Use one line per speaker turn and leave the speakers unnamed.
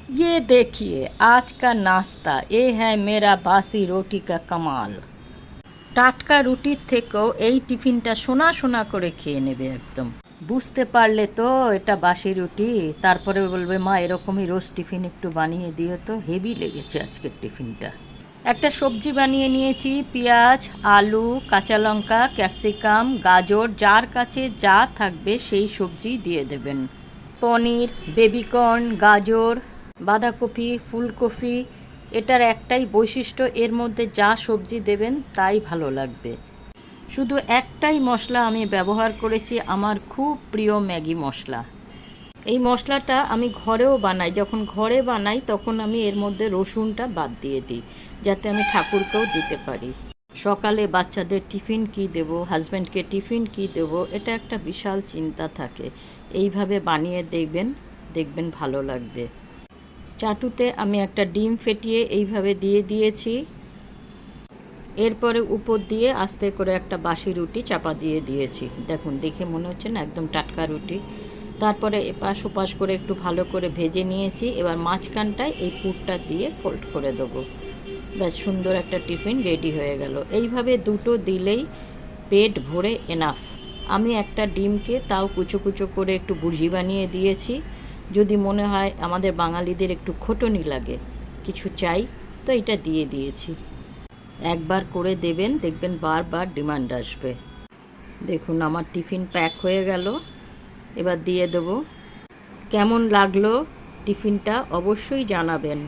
ये देखिए आज का नाश्ता ये है मेरा बासी रोटी का कमाल। টাটকা রুটির থেকেও এই টিফিনটা সোনা সোনা করে খেয়ে নেবে একদম। বুঝতে পারলে তো এটা বাসি রুটি, তারপরে বলবে মা এরকমই রোজ টিফিন একটু বানিয়ে দিও তো। হেভি লেগেছে আজকের টিফিনটা। একটা সবজি বানিয়ে নিয়েছি, পেঁয়াজ, আলু, কাঁচা লঙ্কা, ক্যাপসিকাম, গাজর, যার কাছে যা থাকবে সেই সবজি দিয়ে দেবেন। পনির, বেবিকর্ন, গাজর, বাঁধাকপি, ফুলকপি। এটার একটাই বৈশিষ্ট্য, এর মধ্যে যা সবজি দেবেন তাই ভালো লাগবে। শুধু একটাই মশলা আমি ব্যবহার করেছি, আমার খুব প্রিয় ম্যাগি মশলা। এই মশলাটা আমি ঘরেও বানাই, যখন ঘরে বানাই তখন আমি এর মধ্যে রসুনটা বাদ দিয়ে দিই, যাতে আমি ঠাকুরকেও দিতে পারি। সকালে বাচ্চাদের টিফিন কি দেব, হাজব্যান্ডকে টিফিন কি দেব, এটা একটা বিশাল চিন্তা থাকে। এইভাবে বানিয়ে দেখবেন, দেখবেন ভালো লাগবে। চাটুতে আমি একটা ডিম ফেটিয়ে এইভাবে দিয়ে দিয়েছি। এরপরে উপর দিয়ে আস্তে করে একটা বাসি রুটি চাপা দিয়ে দিয়েছি। দেখুন, দেখে মনে হচ্ছে না একদম টাটকা রুটি। তারপরে এপাশ ওপাশ করে একটু ভালো করে ভেজে নিয়েছি। এবার মাঝখানটায় এই পুরটা দিয়ে ফোল্ড করে দেবো। ব্যাস, সুন্দর একটা টিফিন রেডি হয়ে গেল। এইভাবে দুটো দিলেই পেট ভরে এনাফ। আমি একটা ডিমকে তাও কুচো কুচো করে একটু বুর্জি বানিয়ে দিয়েছি। যদি মনে হয় আমাদের বাঙালিদের একটু খোটনি লাগে, কিছু চাই, তো এটা দিয়ে দিয়েছি। একবার করে দেবেন, দেখবেন বারবার ডিমান্ড আসবে। দেখুন আমার টিফিন প্যাক হয়ে গেল। এবার দিয়ে দেবো। কেমন লাগলো টিফিনটা অবশ্যই জানাবেন।